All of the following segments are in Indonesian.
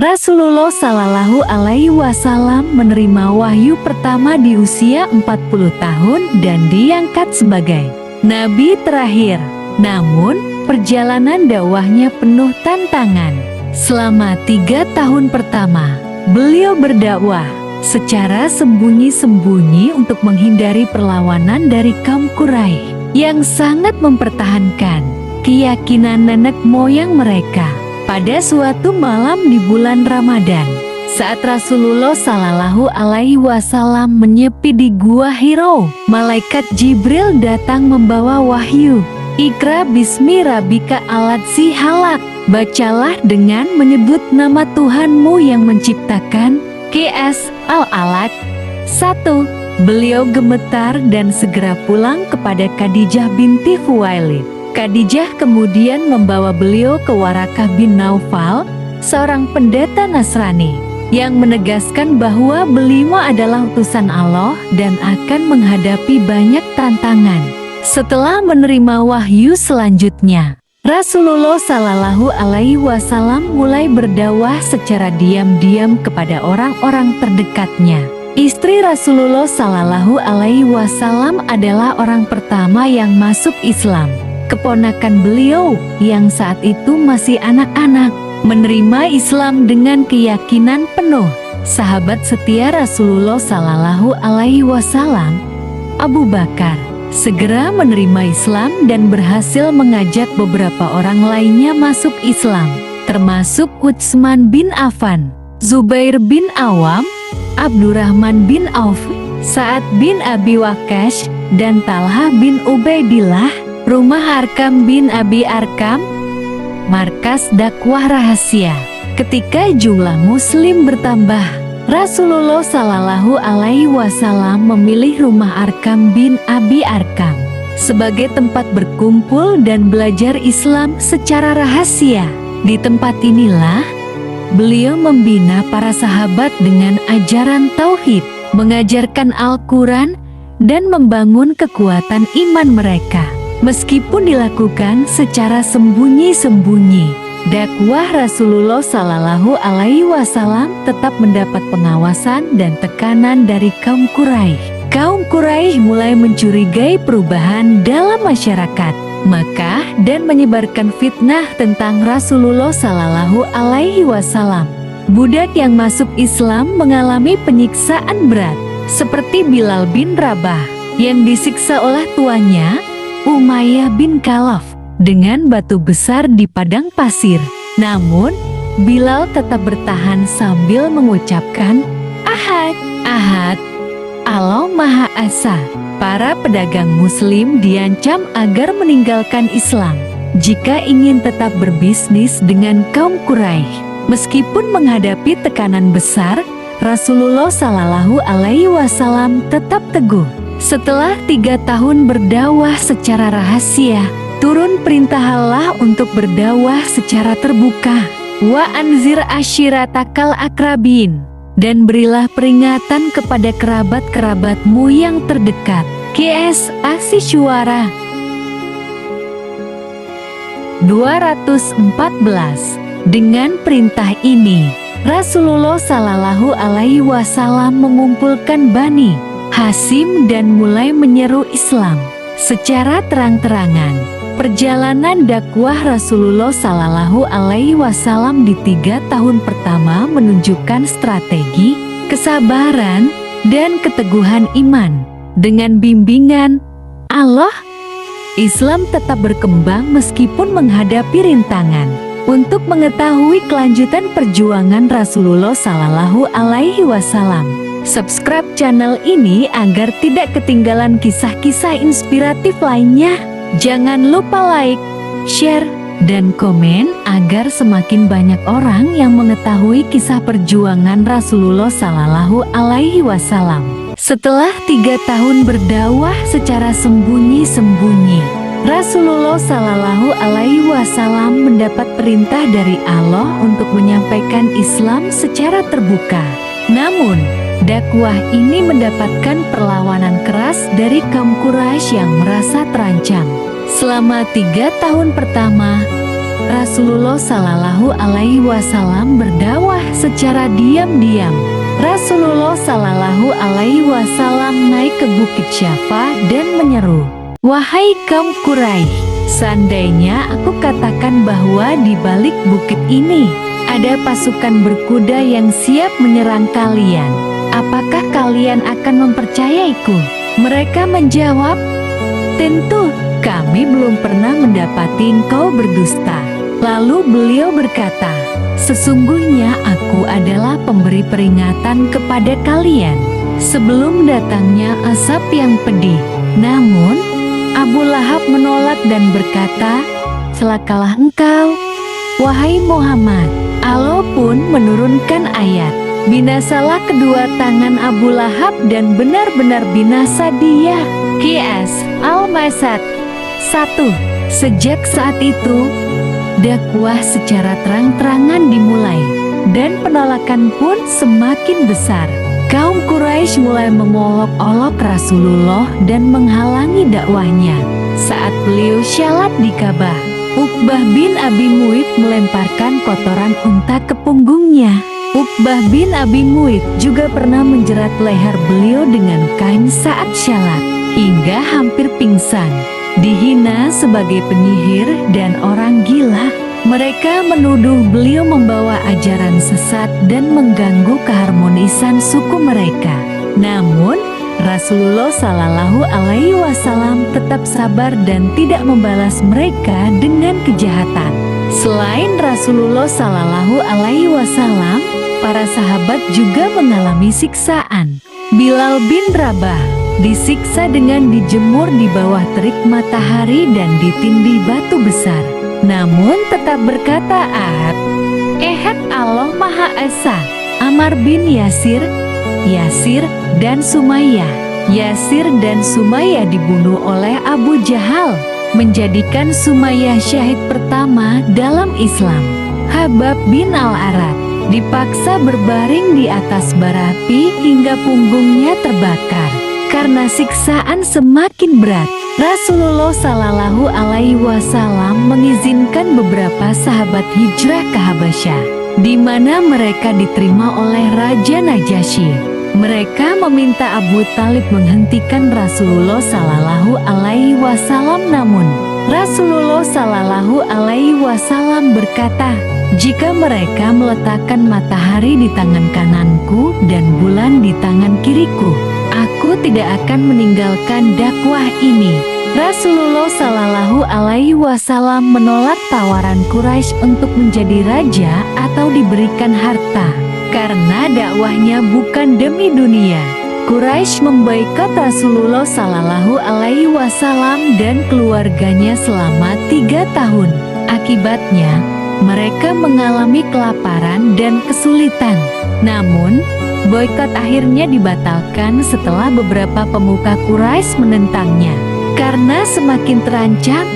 Rasulullah Shallallahu Alaihi Wasallam menerima wahyu pertama di usia 40 tahun dan diangkat sebagai Nabi terakhir. Namun, perjalanan dakwahnya penuh tantangan. Selama 3 tahun pertama, beliau berdakwah secara sembunyi-sembunyi untuk menghindari perlawanan dari kaum Quraisy yang sangat mempertahankan keyakinan nenek moyang mereka. Pada suatu malam di bulan Ramadan, saat Rasulullah Shallallahu Alaihi Wasallam menyepi di Gua Hiro, malaikat Jibril datang membawa wahyu. Iqra bismi rabbika alladzi halaq. Bacalah dengan menyebut nama Tuhanmu yang menciptakan. QS Al-Alaq. 1. Beliau gemetar dan segera pulang kepada Khadijah binti Khuwailid. Khadijah kemudian membawa beliau ke Warakah bin Naufal, seorang pendeta Nasrani, yang menegaskan bahwa beliau adalah utusan Allah dan akan menghadapi banyak tantangan. Setelah menerima wahyu selanjutnya, Rasulullah Shallallahu Alaihi Wasallam mulai berdakwah secara diam-diam kepada orang-orang terdekatnya. Istri Rasulullah Shallallahu Alaihi Wasallam adalah orang pertama yang masuk Islam. Keponakan beliau yang saat itu masih anak-anak menerima Islam dengan keyakinan penuh. Sahabat setia Rasulullah Shallallahu Alaihi Wasallam, Abu Bakar, segera menerima Islam dan berhasil mengajak beberapa orang lainnya masuk Islam, termasuk Utsman bin Affan, Zubair bin Awam, Abdurrahman bin Auf, Sa'ad bin Abi Waqqas, dan Talha bin Ubaidillah. Rumah Arkam bin Abi Arkam, markas dakwah rahasia. Ketika jumlah muslim bertambah, Rasulullah Shallallahu Alaihi Wasallam memilih rumah Arkam bin Abi Arkam sebagai tempat berkumpul dan belajar Islam secara rahasia. Di tempat inilah beliau membina para sahabat dengan ajaran tauhid, mengajarkan Al-Quran, dan membangun kekuatan iman mereka. Meskipun dilakukan secara sembunyi-sembunyi, dakwah Rasulullah Shallallahu Alaihi Wasallam tetap mendapat pengawasan dan tekanan dari kaum Quraisy. Kaum Quraisy mulai mencurigai perubahan dalam masyarakat Makkah dan menyebarkan fitnah tentang Rasulullah Shallallahu Alaihi Wasallam. Budak yang masuk Islam mengalami penyiksaan berat, seperti Bilal bin Rabah yang disiksa oleh tuannya Umayyah bin Khalaf dengan batu besar di padang pasir. Namun, Bilal tetap bertahan sambil mengucapkan, "Ahad, Ahad, Allah Maha Esa." Para pedagang muslim diancam agar meninggalkan Islam jika ingin tetap berbisnis dengan kaum Quraisy. Meskipun menghadapi tekanan besar, Rasulullah Shallallahu Alaihi Wasallam tetap teguh. Setelah 3 tahun berdakwah secara rahasia, turun perintah Allah untuk berdakwah secara terbuka. Wa anzir ashiratakal akrabin, dan berilah peringatan kepada kerabat-kerabatmu yang terdekat. QS Aksi Syuara 214. Dengan perintah ini, Rasulullah Shallallahu Alaihi Wasallam mengumpulkan Bani Hasyim dan mulai menyeru Islam secara terang-terangan. Perjalanan dakwah Rasulullah Shallallahu Alaihi Wasallam di 3 tahun pertama menunjukkan strategi, kesabaran, dan keteguhan iman. Dengan bimbingan Allah, Islam tetap berkembang meskipun menghadapi rintangan. Untuk mengetahui kelanjutan perjuangan Rasulullah Shallallahu Alaihi Wasallam, subscribe channel ini agar tidak ketinggalan kisah-kisah inspiratif lainnya. Jangan lupa like, share, dan komen agar semakin banyak orang yang mengetahui kisah perjuangan Rasulullah Shallallahu Alaihi Wasallam. Setelah 3 tahun berdakwah secara sembunyi-sembunyi, Rasulullah Shallallahu Alaihi Wasallam mendapat perintah dari Allah untuk menyampaikan Islam secara terbuka. Namun, dakwah ini mendapatkan perlawanan keras dari kaum Quraisy yang merasa terancam. Selama 3 tahun pertama, Rasulullah Shallallahu Alaihi Wasallam berdakwah secara diam-diam. Rasulullah Shallallahu Alaihi Wasallam naik ke Bukit Syafa dan menyeru, "Wahai kaum Quraisy, seandainya aku katakan bahwa di balik bukit ini ada pasukan berkuda yang siap menyerang kalian, apakah kalian akan mempercayaiku?" Mereka menjawab, "Tentu, kami belum pernah mendapati engkau berdusta." Lalu beliau berkata, "Sesungguhnya aku adalah pemberi peringatan kepada kalian sebelum datangnya azab yang pedih." Namun, Abu Lahab menolak dan berkata, "Celakalah engkau, wahai Muhammad." Allah pun menurunkan ayat, "Binasalah kedua tangan Abu Lahab dan benar-benar binasa dia." Qs Al-Masad 1. Sejak saat itu, dakwah secara terang-terangan dimulai, dan penolakan pun semakin besar. Kaum Quraisy mulai mengolok-olok Rasulullah dan menghalangi dakwahnya. Saat beliau syalat di Ka'bah, Uqbah bin Abi Mu'ayth melemparkan kotoran unta ke punggungnya. Uqbah bin Abi Mu'ayth juga pernah menjerat leher beliau dengan kain saat syalat, hingga hampir pingsan. Dihina sebagai penyihir dan orang gila, mereka menuduh beliau membawa ajaran sesat dan mengganggu keharmonisan suku mereka. Namun, Rasulullah Shallallahu Alaihi Wasallam tetap sabar dan tidak membalas mereka dengan kejahatan. Selain Rasulullah Shallallahu Alaihi Wasallam, para sahabat juga mengalami siksaan. Bilal bin Rabah disiksa dengan dijemur di bawah terik matahari dan ditindih batu besar, namun tetap berkata Ahad, Ehad Allah Maha Esa. Ammar bin Yasir dan Sumayyah. Yasir dan Sumayyah dibunuh oleh Abu Jahal, menjadikan Sumayyah syahid pertama dalam Islam. Habab bin Al-Arad dipaksa berbaring di atas bara api hingga punggungnya terbakar. Karena siksaan semakin berat, Rasulullah Shallallahu Alaihi Wasallam mengizinkan beberapa sahabat hijrah ke Habasyah, di mana mereka diterima oleh Raja Najasyi. Mereka meminta Abu Talib menghentikan Rasulullah Shallallahu Alaihi Wasallam, namun Rasulullah Shallallahu Alaihi Wasallam berkata, "Jika mereka meletakkan matahari di tangan kananku dan bulan di tangan kiriku, aku tidak akan meninggalkan dakwah ini." Rasulullah Shallallahu Alaihi Wasallam menolak tawaran Quraisy untuk menjadi raja atau diberikan harta, karena dakwahnya bukan demi dunia. Quraisy memboikot Rasulullah Shallallahu Alaihi Wasallam dan keluarganya selama 3 tahun. Akibatnya, mereka mengalami kelaparan dan kesulitan. Namun, boikot akhirnya dibatalkan setelah beberapa pemuka Quraisy menentangnya. Karena semakin terancam,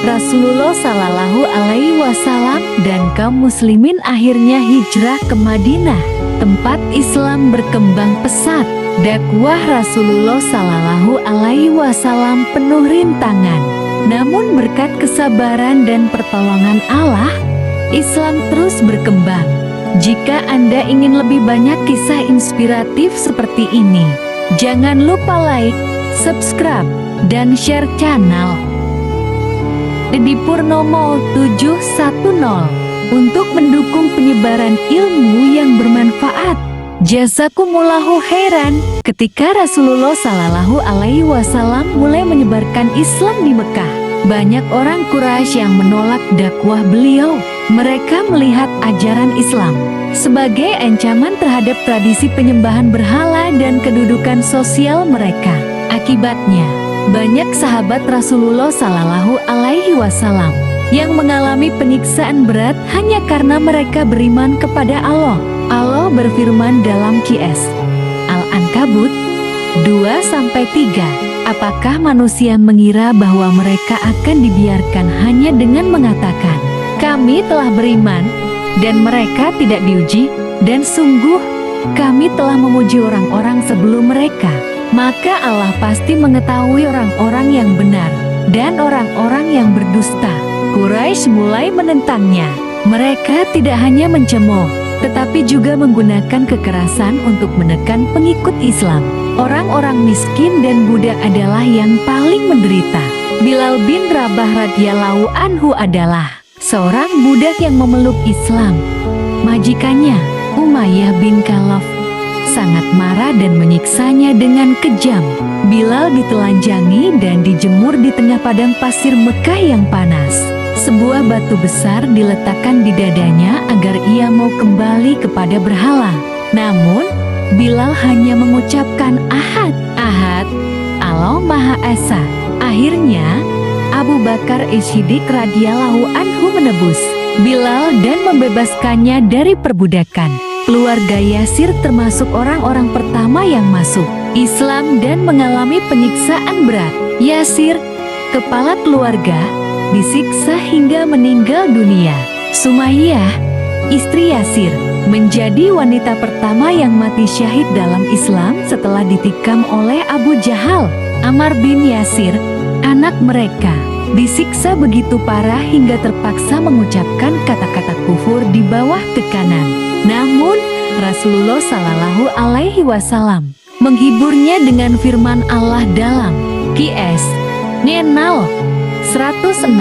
Rasulullah Shallallahu Alaihi Wasallam dan kaum muslimin akhirnya hijrah ke Madinah, tempat Islam berkembang pesat. Dakwah Rasulullah Shallallahu Alaihi Wasallam penuh rintangan. Namun berkat kesabaran dan pertolongan Allah, Islam terus berkembang. Jika Anda ingin lebih banyak kisah inspiratif seperti ini, jangan lupa like, subscribe, dan share channel Dedi Purnomo 710 untuk mendukung penyebaran ilmu yang bermanfaat. Jazakumullahu khairan. Ketika Rasulullah Shallallahu Alaihi Wasallam mulai menyebarkan Islam di Mekah, banyak orang Quraisy yang menolak dakwah beliau. Mereka melihat ajaran Islam sebagai ancaman terhadap tradisi penyembahan berhala dan kedudukan sosial mereka. Akibatnya, banyak sahabat Rasulullah Shallallahu Alaihi Wasallam yang mengalami penyiksaan berat hanya karena mereka beriman kepada Allah. Allah berfirman dalam Qs Al-Ankabut 2-3, apakah manusia mengira bahwa mereka akan dibiarkan hanya dengan mengatakan, "Kami telah beriman," dan mereka tidak diuji? Dan sungguh, kami telah memuji orang-orang sebelum mereka. Maka Allah pasti mengetahui orang-orang yang benar dan orang-orang yang berdusta. Quraisy mulai menentangnya. Mereka tidak hanya mencemooh, tetapi juga menggunakan kekerasan untuk menekan pengikut Islam. Orang-orang miskin dan budak adalah yang paling menderita. Bilal bin Rabah radhiyallahu anhu adalah seorang budak yang memeluk Islam. Majikannya, Umayyah bin Khalaf, sangat marah dan menyiksanya dengan kejam. Bilal ditelanjangi dan dijemur di tengah padang pasir Mekah yang panas. Sebuah batu besar diletakkan di dadanya agar ia mau kembali kepada berhala. Namun, Bilal hanya mengucapkan Ahad, Ahad, Allah Maha Esa. Akhirnya, Abu Bakar As-Siddiq radhiyallahu anhu menebus Bilal dan membebaskannya dari perbudakan. Keluarga Yasir termasuk orang-orang pertama yang masuk Islam dan mengalami penyiksaan berat. Yasir, kepala keluarga, disiksa hingga meninggal dunia. Sumayyah, istri Yasir, menjadi wanita pertama yang mati syahid dalam Islam setelah ditikam oleh Abu Jahal. Ammar bin Yasir, anak mereka, disiksa begitu parah hingga terpaksa mengucapkan kata-kata kufur di bawah tekanan. Namun, Rasulullah Shallallahu Alaihi Wasallam menghiburnya dengan firman Allah dalam Qs. An-Nahl 106.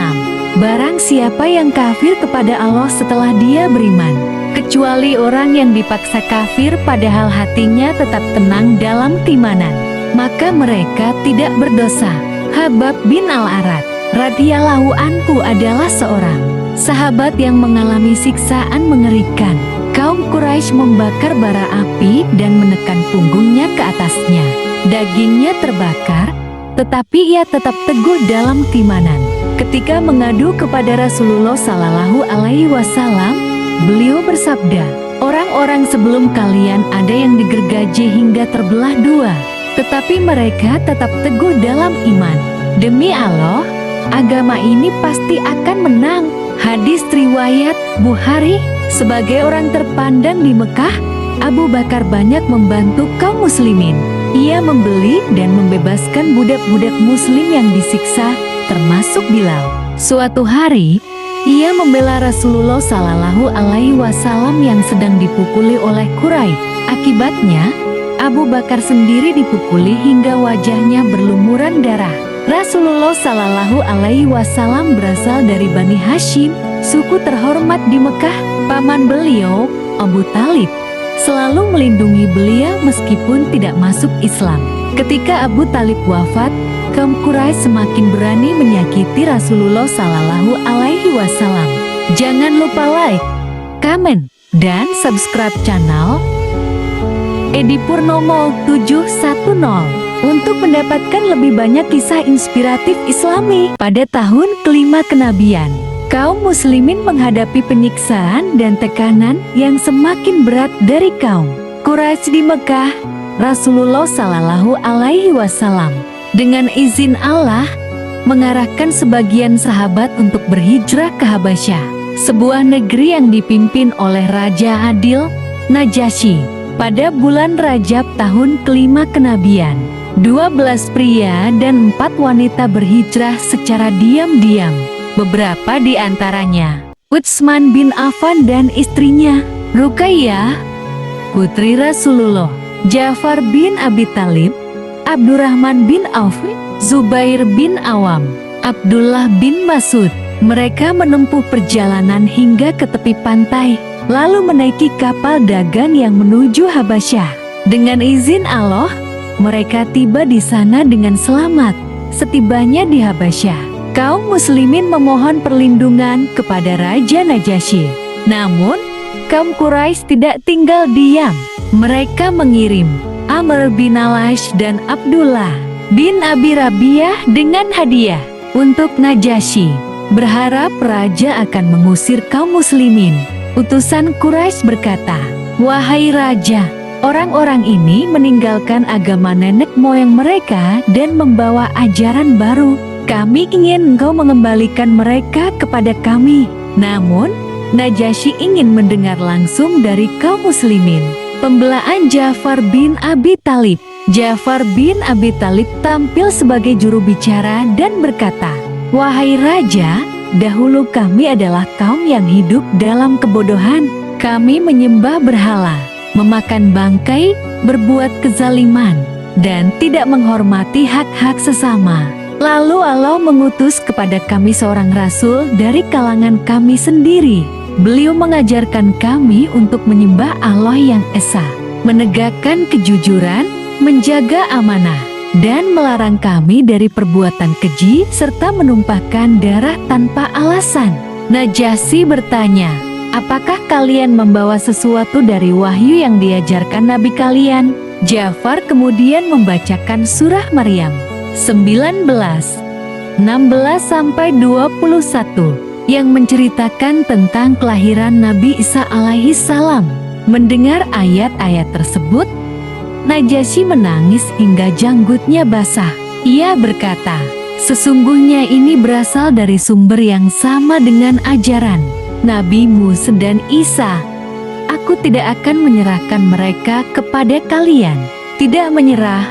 Barang siapa yang kafir kepada Allah setelah dia beriman, kecuali orang yang dipaksa kafir padahal hatinya tetap tenang dalam keimanan, maka mereka tidak berdosa. Habab bin Al-Arad radhiyallahu anhu adalah seorang sahabat yang mengalami siksaan mengerikan. Kaum Quraisy membakar bara api dan menekan punggungnya ke atasnya. Dagingnya terbakar, tetapi ia tetap teguh dalam keimanan. Ketika mengadu kepada Rasulullah Sallallahu Alaihi Wasallam, beliau bersabda, orang-orang sebelum kalian ada yang digergaji hingga terbelah dua, tetapi mereka tetap teguh dalam iman. Demi Allah, agama ini pasti akan menang. Hadis riwayat Bukhari. Sebagai orang terpandang di Mekah, Abu Bakar banyak membantu kaum muslimin. Ia membeli dan membebaskan budak-budak muslim yang disiksa, termasuk Bilal. Suatu hari, ia membela Rasulullah Sallallahu Alaihi Wasallam yang sedang dipukuli oleh Quraisy. Akibatnya, Abu Bakar sendiri dipukuli hingga wajahnya berlumuran darah. Rasulullah Sallallahu Alaihi Wasallam berasal dari Bani Hashim, suku terhormat di Mekah. Paman beliau, Abu Talib, selalu melindungi beliau meskipun tidak masuk Islam. Ketika Abu Talib wafat, kaum Quraisy semakin berani menyakiti Rasulullah Sallallahu Alaihi Wasallam. Jangan lupa like, comment, dan subscribe channel Edi Purnomo 710 untuk mendapatkan lebih banyak kisah inspiratif Islami. Pada tahun kelima kenabian, kaum muslimin menghadapi penyiksaan dan tekanan yang semakin berat dari kaum Quraisy di Mekah. Rasulullah Sallallahu Alaihi Wasallam dengan izin Allah mengarahkan sebagian sahabat untuk berhijrah ke Habasyah, sebuah negeri yang dipimpin oleh Raja Adil Najasyi. Pada bulan Rajab tahun kelima kenabian, 12 pria dan 4 wanita berhijrah secara diam-diam. Beberapa di antaranya, Utsman bin Affan dan istrinya, Ruqayyah, putri Rasulullah, Ja'far bin Abi Thalib, Abdurrahman bin Auf, Zubair bin Awam, Abdullah bin Mas'ud. Mereka menempuh perjalanan hingga ke tepi pantai, lalu menaiki kapal dagang yang menuju Habasyah. Dengan izin Allah, mereka tiba di sana dengan selamat. Setibanya di Habasyah, kaum muslimin memohon perlindungan kepada Raja Najasyi. Namun, kaum Quraisy tidak tinggal diam. Mereka mengirim Amr bin Al-As dan Abdullah bin Abi Rabi'ah dengan hadiah untuk Najasyi, berharap raja akan mengusir kaum muslimin. Utusan Quraisy berkata, "Wahai raja, orang-orang ini meninggalkan agama nenek moyang mereka dan membawa ajaran baru. Kami ingin engkau mengembalikan mereka kepada kami." Namun, Najasyi ingin mendengar langsung dari kaum muslimin. Pembelaan Ja'far bin Abi Thalib. Ja'far bin Abi Thalib tampil sebagai juru bicara dan berkata, "Wahai raja, dahulu kami adalah kaum yang hidup dalam kebodohan. Kami menyembah berhala, memakan bangkai, berbuat kezaliman, dan tidak menghormati hak-hak sesama. Lalu Allah mengutus kepada kami seorang rasul dari kalangan kami sendiri. Beliau mengajarkan kami untuk menyembah Allah yang esa, menegakkan kejujuran, menjaga amanah, dan melarang kami dari perbuatan keji serta menumpahkan darah tanpa alasan. Najasyi bertanya, apakah kalian membawa sesuatu dari wahyu yang diajarkan Nabi kalian? Ja'far kemudian membacakan surah Maryam 19, 16-21 yang menceritakan tentang kelahiran Nabi Isa alaihi salam. Mendengar ayat-ayat tersebut, Najasyi menangis hingga janggutnya basah. Ia berkata, sesungguhnya ini berasal dari sumber yang sama dengan ajaran Nabi Musa dan Isa. Aku tidak akan menyerahkan mereka kepada kalian. Tidak menyerah,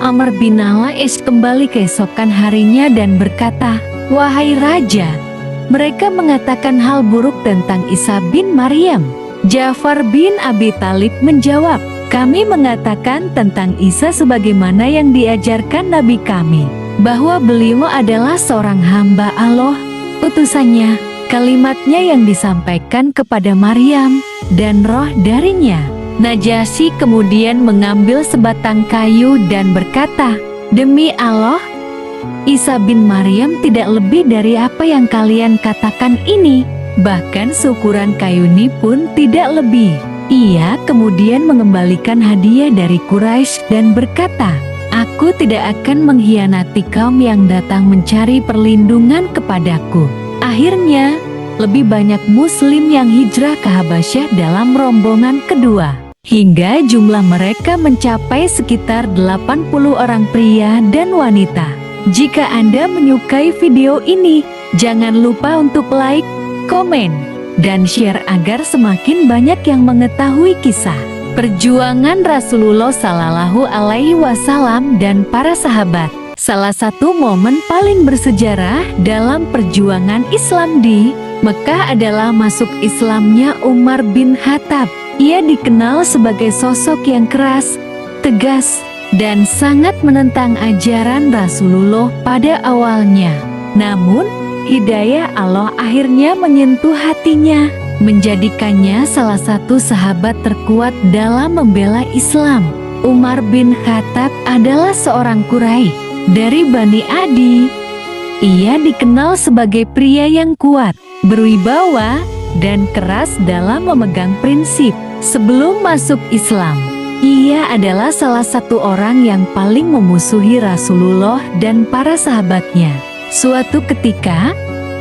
Amr bin Al-As kembali keesokan harinya dan berkata, wahai raja, mereka mengatakan hal buruk tentang Isa bin Maryam. Ja'far bin Abi Thalib menjawab, kami mengatakan tentang Isa sebagaimana yang diajarkan Nabi kami, bahwa beliau adalah seorang hamba Allah, utusannya, kalimatnya yang disampaikan kepada Maryam, dan roh darinya. Najasyi kemudian mengambil sebatang kayu dan berkata, demi Allah, Isa bin Maryam tidak lebih dari apa yang kalian katakan ini, bahkan seukuran kayu ini pun tidak lebih. Ia kemudian mengembalikan hadiah dari Quraisy dan berkata, aku tidak akan mengkhianati kaum yang datang mencari perlindungan kepadaku. Akhirnya, lebih banyak muslim yang hijrah ke Habasyah dalam rombongan kedua, hingga jumlah mereka mencapai sekitar 80 orang pria dan wanita. Jika Anda menyukai video ini, jangan lupa untuk like, komen, dan share agar semakin banyak yang mengetahui kisah perjuangan Rasulullah Shallallahu Alaihi Wasallam dan para sahabat. Salah satu momen paling bersejarah dalam perjuangan Islam di Mekah adalah masuk Islamnya Umar bin Khattab. Ia dikenal sebagai sosok yang keras, tegas, dan sangat menentang ajaran Rasulullah pada awalnya. Namun, hidayah Allah akhirnya menyentuh hatinya, menjadikannya salah satu sahabat terkuat dalam membela Islam. Umar bin Khattab adalah seorang Quraisy dari Bani Adi. Ia dikenal sebagai pria yang kuat, berwibawa, dan keras dalam memegang prinsip. Sebelum masuk Islam, ia adalah salah satu orang yang paling memusuhi Rasulullah dan para sahabatnya. Suatu ketika,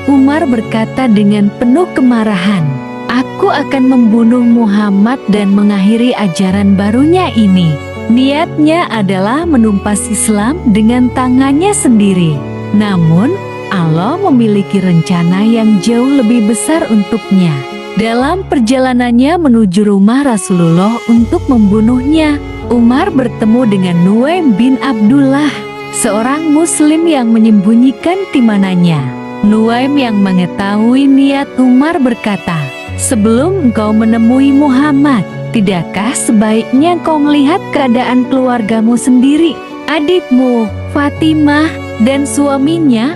Umar berkata dengan penuh kemarahan, aku akan membunuh Muhammad dan mengakhiri ajaran barunya ini. Niatnya adalah menumpas Islam dengan tangannya sendiri. Namun, Allah memiliki rencana yang jauh lebih besar untuknya. Dalam perjalanannya menuju rumah Rasulullah untuk membunuhnya, Umar bertemu dengan Nuaim bin Abdullah, seorang muslim yang menyembunyikan timanannya. Nuaim yang mengetahui niat Umar berkata, sebelum engkau menemui Muhammad, tidakkah sebaiknya engkau melihat keadaan keluargamu sendiri? Adikmu, Fatimah, dan suaminya,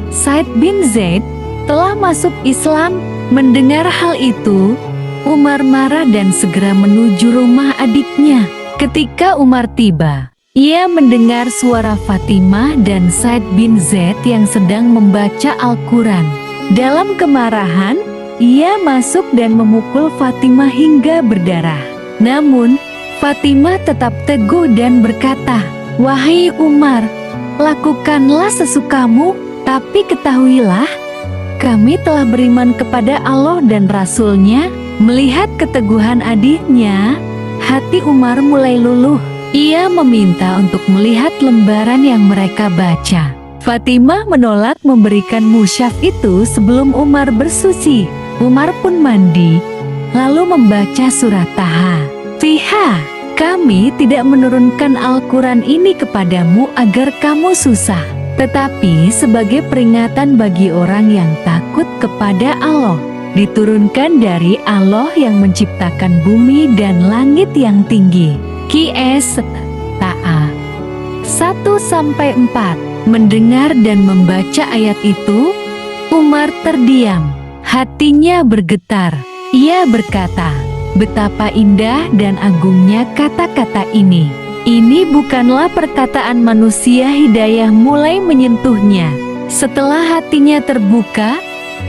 Said bin Zaid, telah masuk Islam. Mendengar hal itu, Umar marah dan segera menuju rumah adiknya. Ketika Umar tiba, ia mendengar suara Fatimah dan Said bin Zaid yang sedang membaca Al-Quran. Dalam kemarahan, ia masuk dan memukul Fatimah hingga berdarah. Namun, Fatimah tetap teguh dan berkata, wahai Umar, lakukanlah sesukamu, tapi ketahuilah, kami telah beriman kepada Allah dan Rasul-Nya. Melihat keteguhan adiknya, hati Umar mulai luluh. Ia meminta untuk melihat lembaran yang mereka baca. Fatimah menolak memberikan mushaf itu sebelum Umar bersuci. Umar pun mandi, lalu membaca surat Taha. Fiha, kami tidak menurunkan Al-Quran ini kepadamu agar kamu susah. tetapi sebagai peringatan bagi orang yang takut kepada Allah. Diturunkan dari Allah yang menciptakan bumi dan langit yang tinggi. Qs Ta'a 1-4. Mendengar dan membaca ayat itu, Umar terdiam. Hatinya bergetar. Ia berkata, betapa indah dan agungnya kata-kata ini. Ini bukanlah perkataan manusia. Hidayah mulai menyentuhnya. Setelah hatinya terbuka,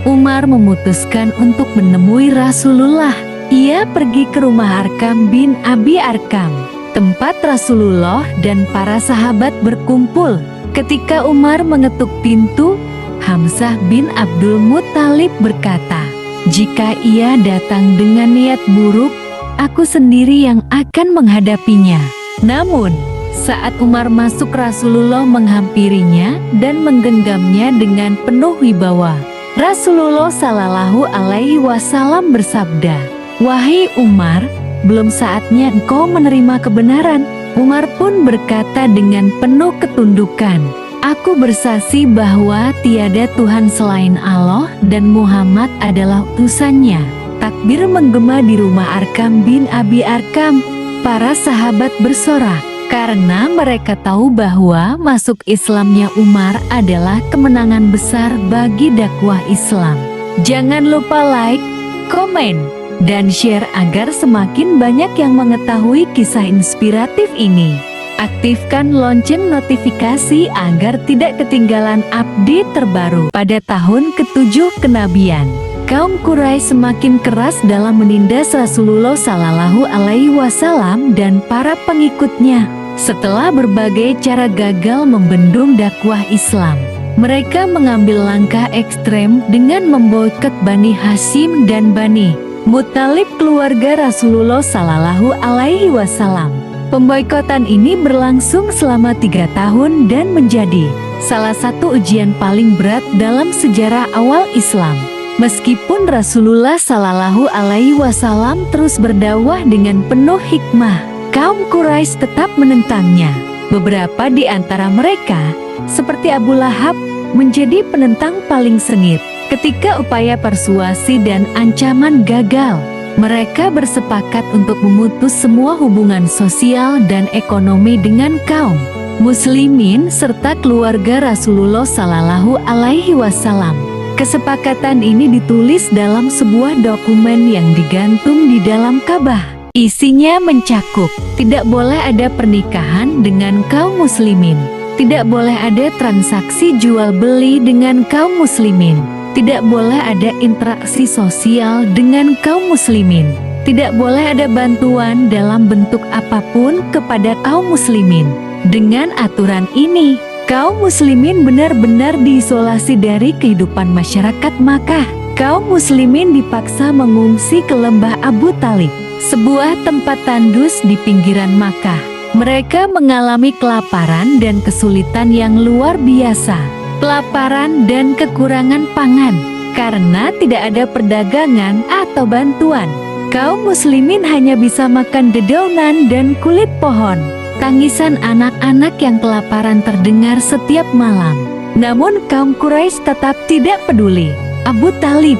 Umar memutuskan untuk menemui Rasulullah. Ia pergi ke rumah Arkam bin Abi Arkam, tempat Rasulullah dan para sahabat berkumpul. Ketika Umar mengetuk pintu, Hamzah bin Abdul Muttalib berkata, "Jika ia datang dengan niat buruk, aku sendiri yang akan menghadapinya." Namun, saat Umar masuk, Rasulullah menghampirinya dan menggenggamnya dengan penuh wibawa. Rasulullah Shallallahu Alaihi Wasallam bersabda, "Wahai Umar, belum saatnya engkau menerima kebenaran." Umar pun berkata dengan penuh ketundukan, "Aku bersaksi bahwa tiada Tuhan selain Allah dan Muhammad adalah utusannya." Takbir menggema di rumah Arkam bin Abi Arkam. Para sahabat bersorak karena mereka tahu bahwa masuk Islamnya Umar adalah kemenangan besar bagi dakwah Islam. Jangan lupa like, komen, dan share agar semakin banyak yang mengetahui kisah inspiratif ini. Aktifkan lonceng notifikasi agar tidak ketinggalan update terbaru. Pada tahun ke-7 kenabian, kaum Quraisy semakin keras dalam menindas Rasulullah Shallallahu Alaihi Wasallam dan para pengikutnya. Setelah berbagai cara gagal membendung dakwah Islam, mereka mengambil langkah ekstrem dengan memboikot Bani Hashim dan Bani Muttalib, keluarga Rasulullah Shallallahu Alaihi Wasallam. Pemboikotan ini berlangsung selama 3 tahun dan menjadi salah satu ujian paling berat dalam sejarah awal Islam. Meskipun Rasulullah Shallallahu Alaihi Wasallam terus berdakwah dengan penuh hikmah, kaum Quraisy tetap menentangnya. Beberapa di antara mereka, seperti Abu Lahab, menjadi penentang paling sengit. Ketika upaya persuasi dan ancaman gagal, mereka bersepakat untuk memutus semua hubungan sosial dan ekonomi dengan kaum muslimin serta keluarga Rasulullah Shallallahu Alaihi Wasallam. Kesepakatan ini ditulis dalam sebuah dokumen yang digantung di dalam Ka'bah. Isinya mencakup, tidak boleh ada pernikahan dengan kaum muslimin, tidak boleh ada transaksi jual beli dengan kaum muslimin, tidak boleh ada interaksi sosial dengan kaum muslimin, tidak boleh ada bantuan dalam bentuk apapun kepada kaum muslimin. Dengan aturan ini, kaum muslimin benar-benar diisolasi dari kehidupan masyarakat Makkah. Kaum muslimin dipaksa mengungsi ke lembah Abu Talib, sebuah tempat tandus di pinggiran Makkah. Mereka mengalami kelaparan dan kesulitan yang luar biasa. Kelaparan dan kekurangan pangan karena tidak ada perdagangan atau bantuan. Kaum muslimin hanya bisa makan dedaunan dan kulit pohon. Tangisan anak-anak yang kelaparan terdengar setiap malam. Namun kaum Quraisy tetap tidak peduli. Abu Talib,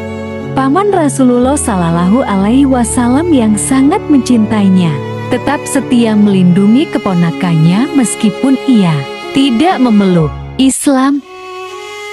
paman Rasulullah Shallallahu Alaihi Wasallam yang sangat mencintainya, tetap setia melindungi keponakannya meskipun ia tidak memeluk Islam.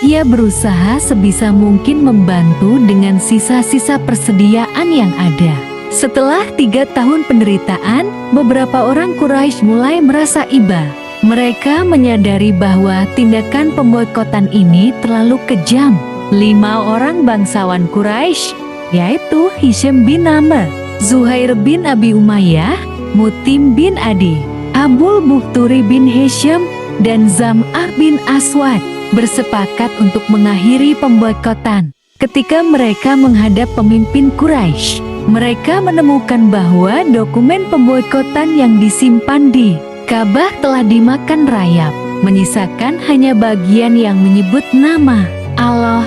Ia berusaha sebisa mungkin membantu dengan sisa-sisa persediaan yang ada. Setelah 3 tahun penderitaan, beberapa orang Quraisy mulai merasa iba. Mereka menyadari bahwa tindakan pemboikotan ini terlalu kejam. 5 orang bangsawan Quraisy, yaitu Hisham bin Amr, Zuhair bin Abi Umayyah, Mutim bin Adi, Abul Bukhturi bin Hisham, dan Zam'ah bin Aswad, bersepakat untuk mengakhiri pemboikotan. Ketika mereka menghadap pemimpin Quraisy, mereka menemukan bahwa dokumen pemboikotan yang disimpan di Ka'bah telah dimakan rayap, menyisakan hanya bagian yang menyebut nama Allah.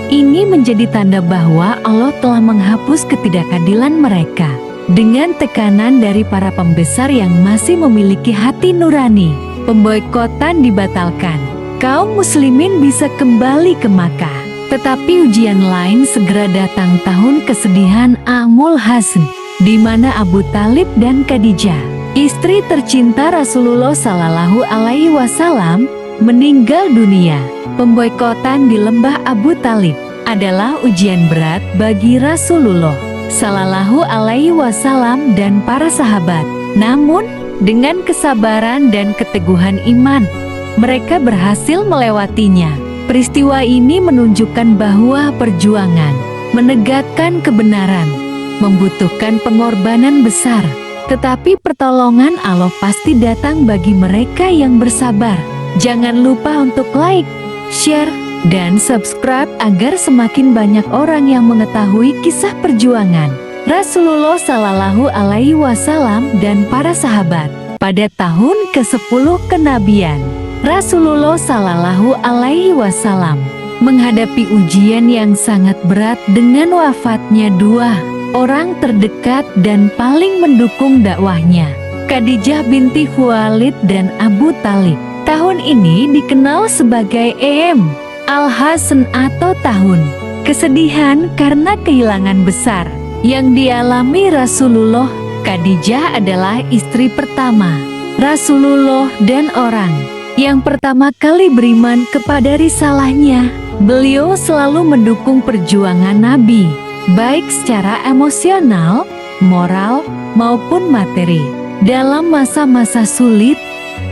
Ini menjadi tanda bahwa Allah telah menghapus ketidakadilan mereka. Dengan tekanan dari para pembesar yang masih memiliki hati nurani, pemboikotan dibatalkan. kaum muslimin bisa kembali ke Makkah. Tetapi ujian lain segera datang, tahun kesedihan Amul Hazn, di mana Abu Talib dan Khadijah, istri tercinta Rasulullah Shallallahu Alaihi Wasallam, meninggal dunia. Pemboikotan di lembah Abu Talib adalah ujian berat bagi Rasulullah Shallallahu Alaihi Wasallam dan para sahabat. Namun, dengan kesabaran dan keteguhan iman, mereka berhasil melewatinya. Peristiwa ini menunjukkan bahwa perjuangan menegakkan kebenaran membutuhkan pengorbanan besar, tetapi pertolongan Allah pasti datang bagi mereka yang bersabar. Jangan lupa untuk like, share, dan subscribe agar semakin banyak orang yang mengetahui kisah perjuangan Rasulullah Shallallahu Alaihi Wasallam dan para sahabat. Pada tahun ke-10 kenabian, Rasulullah Shallallahu Alaihi Wasallam menghadapi ujian yang sangat berat dengan wafatnya dua orang terdekat dan paling mendukung dakwahnya, Khadijah binti Khuwailid dan Abu Talib. Tahun ini dikenal sebagai Am Al-Hazn atau tahun kesedihan karena kehilangan besar yang dialami Rasulullah. Khadijah adalah istri pertama Rasulullah dan orang yang pertama kali beriman kepada risalahnya. Beliau selalu mendukung perjuangan Nabi, baik secara emosional, moral, maupun materi. Dalam masa-masa sulit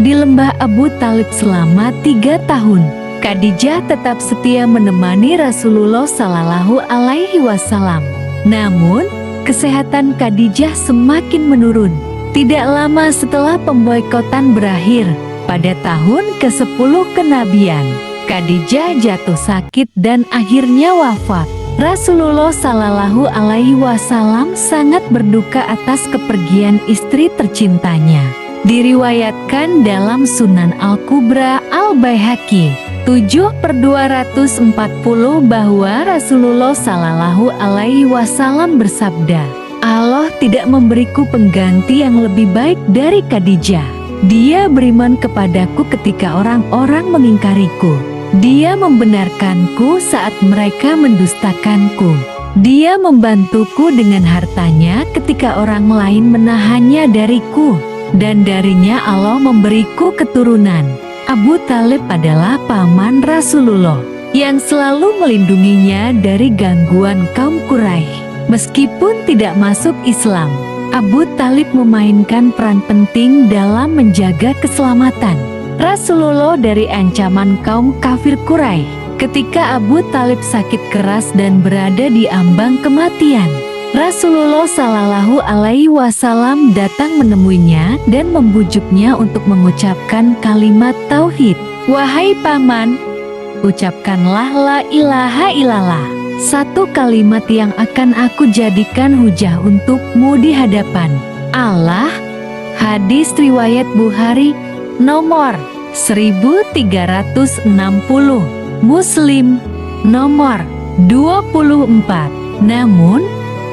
di lembah Abu Talib selama 3 tahun, Khadijah tetap setia menemani Rasulullah Shallallahu Alaihi Wasallam. Namun, kesehatan Khadijah semakin menurun. Tidak lama setelah pemboikotan berakhir, pada tahun ke-10 kenabian, Khadijah jatuh sakit dan akhirnya wafat. Rasulullah Shallallahu Alaihi Wasallam sangat berduka atas kepergian istri tercintanya. Diriwayatkan dalam Sunan Al-Kubra Al-Baihaqi 7/240 bahwa Rasulullah Shallallahu Alaihi Wasallam bersabda, Allah tidak memberiku pengganti yang lebih baik dari Khadijah. Dia beriman kepadaku ketika orang-orang mengingkariku. Dia membenarkanku saat mereka mendustakanku. Dia membantuku dengan hartanya ketika orang lain menahannya dariku. Dan darinya Allah memberiku keturunan. Abu Talib adalah paman Rasulullah yang selalu melindunginya dari gangguan kaum Quraisy. Meskipun tidak masuk Islam, Abu Talib memainkan peran penting dalam menjaga keselamatan Rasulullah dari ancaman kaum kafir Quraisy. Ketika Abu Talib sakit keras dan berada di ambang kematian, Rasulullah Shallallahu Alaihi Wasallam datang menemuinya dan membujuknya untuk mengucapkan kalimat tauhid. Wahai paman, ucapkanlah la ilaha illallah, satu kalimat yang akan aku jadikan hujah untukmu di hadapan Allah. Hadis riwayat Bukhari nomor 1360, Muslim nomor 24. Namun,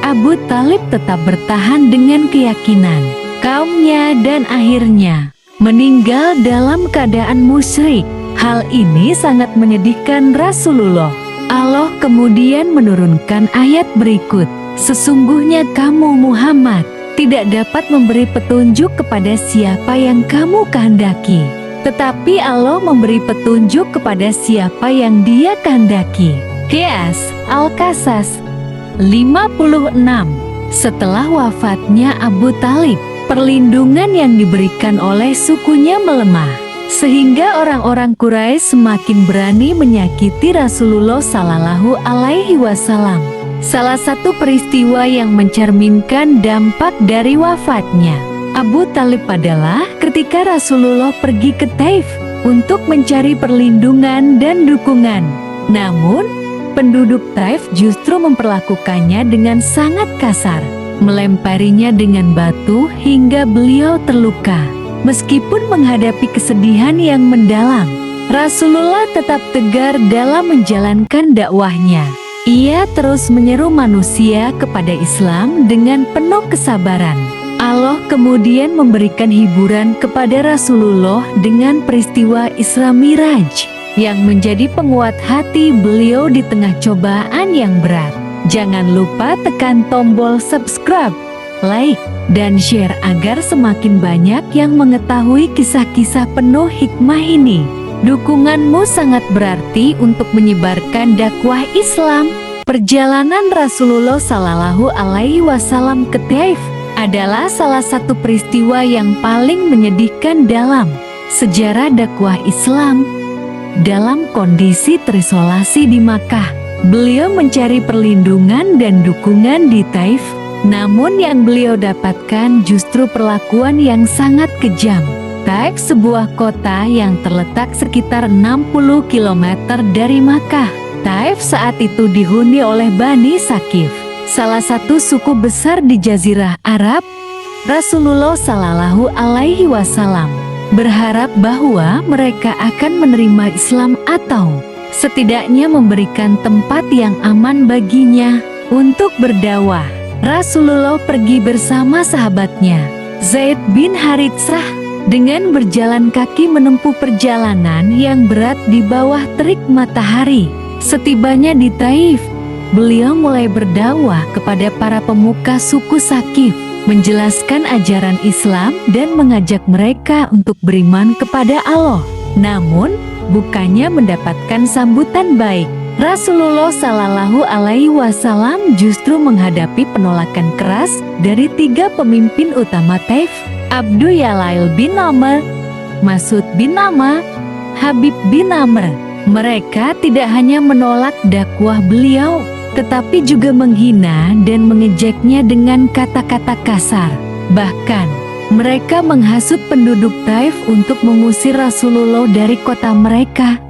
Abu Talib tetap bertahan dengan keyakinan kaumnya dan akhirnya meninggal dalam keadaan musyrik. Hal ini sangat menyedihkan Rasulullah. Allah kemudian menurunkan ayat berikut, sesungguhnya kamu Muhammad tidak dapat memberi petunjuk kepada siapa yang kamu kehendaki, tetapi Allah memberi petunjuk kepada siapa yang Dia kehendaki. Qiyas Al-Qasas 56. Setelah wafatnya Abu Talib, perlindungan yang diberikan oleh sukunya melemah, sehingga orang-orang Quraisy semakin berani menyakiti Rasulullah Shallallahu Alaihi Wasallam. Salah satu peristiwa yang mencerminkan dampak dari wafatnya Abu Talib adalah ketika Rasulullah pergi ke Taif untuk mencari perlindungan dan dukungan. Namun, penduduk Taif justru memperlakukannya dengan sangat kasar, melemparinya dengan batu hingga beliau terluka. Meskipun menghadapi kesedihan yang mendalam, Rasulullah tetap tegar dalam menjalankan dakwahnya. Ia terus menyeru manusia kepada Islam dengan penuh kesabaran. Allah kemudian memberikan hiburan kepada Rasulullah dengan peristiwa Isra Miraj. yang menjadi penguat hati beliau di tengah cobaan yang berat. Jangan lupa tekan tombol subscribe, like, dan share agar semakin banyak yang mengetahui kisah-kisah penuh hikmah ini. Dukunganmu sangat berarti untuk menyebarkan dakwah Islam. Perjalanan Rasulullah Shallallahu Alaihi Wasallam ke Taif adalah salah satu peristiwa yang paling menyedihkan dalam sejarah dakwah Islam. Dalam kondisi terisolasi di Makkah, beliau mencari perlindungan dan dukungan di Taif. Namun yang beliau dapatkan justru perlakuan yang sangat kejam. Taif sebuah kota yang terletak sekitar 60 km dari Makkah. Taif saat itu dihuni oleh Bani Sakif, salah satu suku besar di Jazirah Arab. Rasulullah Shallallahu Alaihi Wasallam berharap bahwa mereka akan menerima Islam atau setidaknya memberikan tempat yang aman baginya untuk berdakwah. Rasulullah pergi bersama sahabatnya, Zaid bin Haritsah, dengan berjalan kaki menempuh perjalanan yang berat di bawah terik matahari. Setibanya di Taif, beliau mulai berdakwah kepada para pemuka suku Sakif, menjelaskan ajaran Islam dan mengajak mereka untuk beriman kepada Allah. Namun, bukannya mendapatkan sambutan baik. Rasulullah Shallallahu Alaihi Wasallam justru menghadapi penolakan keras dari 3 pemimpin utama Taif, Abdu Yalail bin Amr, Mas'ud bin Amr, Habib bin Amr. Mereka tidak hanya menolak dakwah beliau, tetapi juga menghina dan mengejeknya dengan kata-kata kasar. Bahkan, mereka menghasut penduduk Taif untuk mengusir Rasulullah dari kota mereka.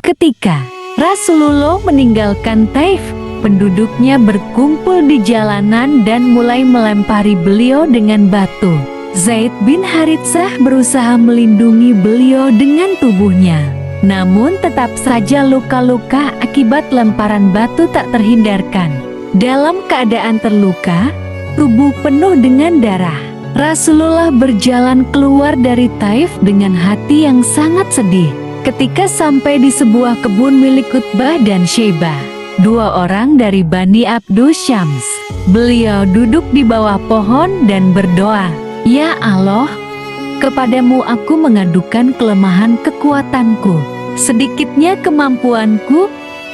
Ketika Rasulullah meninggalkan Taif, penduduknya berkumpul di jalanan dan mulai melempari beliau dengan batu. Zaid bin Haritsah berusaha melindungi beliau dengan tubuhnya. Namun tetap saja luka-luka akibat lemparan batu tak terhindarkan. Dalam keadaan terluka, tubuh penuh dengan darah, Rasulullah berjalan keluar dari Taif dengan hati yang sangat sedih. Ketika sampai di sebuah kebun milik Utbah dan Syaibah, 2 orang dari Bani Abdus Syams, beliau duduk di bawah pohon dan berdoa, "Ya Allah, kepadamu aku mengadukan kelemahan kekuatanku, sedikitnya kemampuanku,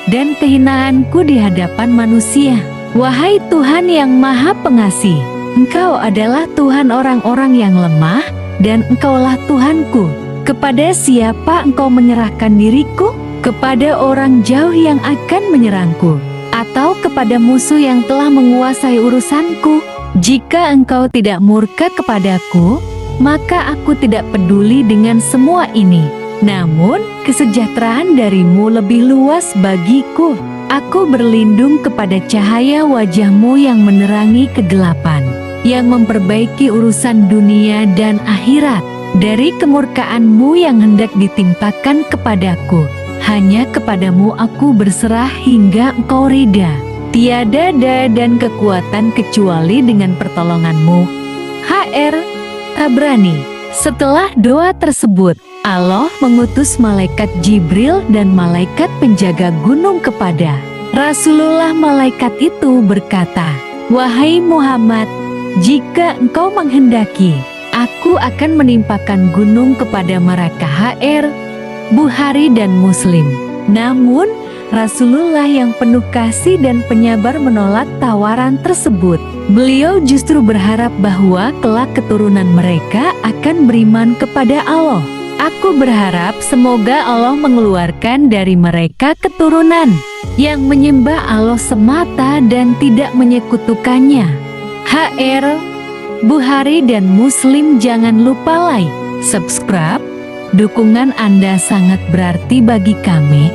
dan kehinaanku di hadapan manusia. Wahai Tuhan yang Maha Pengasih, Engkau adalah Tuhan orang-orang yang lemah, dan Engkaulah Tuhanku. Kepada siapa Engkau menyerahkan diriku? Kepada orang jauh yang akan menyerangku, atau kepada musuh yang telah menguasai urusanku? Jika Engkau tidak murka kepadaku, maka aku tidak peduli dengan semua ini. Namun, kesejahteraan darimu lebih luas bagiku. Aku berlindung kepada cahaya wajahmu yang menerangi kegelapan, yang memperbaiki urusan dunia dan akhirat, dari kemurkaanmu yang hendak ditimpakan kepadaku. Hanya kepadamu aku berserah hingga Engkau ridha. Tiada daya dan kekuatan kecuali dengan pertolonganmu." HR Tabrani. Setelah doa tersebut, Allah mengutus malaikat Jibril dan malaikat penjaga gunung kepada Rasulullah. Malaikat itu berkata, "Wahai Muhammad, jika engkau menghendaki, aku akan menimpakan gunung kepada mereka." HR Bukhari dan Muslim. Namun, Rasulullah yang penuh kasih dan penyabar menolak tawaran tersebut. Beliau justru berharap bahwa kelak keturunan mereka akan beriman kepada Allah. "Aku berharap semoga Allah mengeluarkan dari mereka keturunan yang menyembah Allah semata dan tidak menyekutukannya." HR Bukhari dan Muslim. Jangan lupa like, subscribe. Dukungan Anda sangat berarti bagi kami.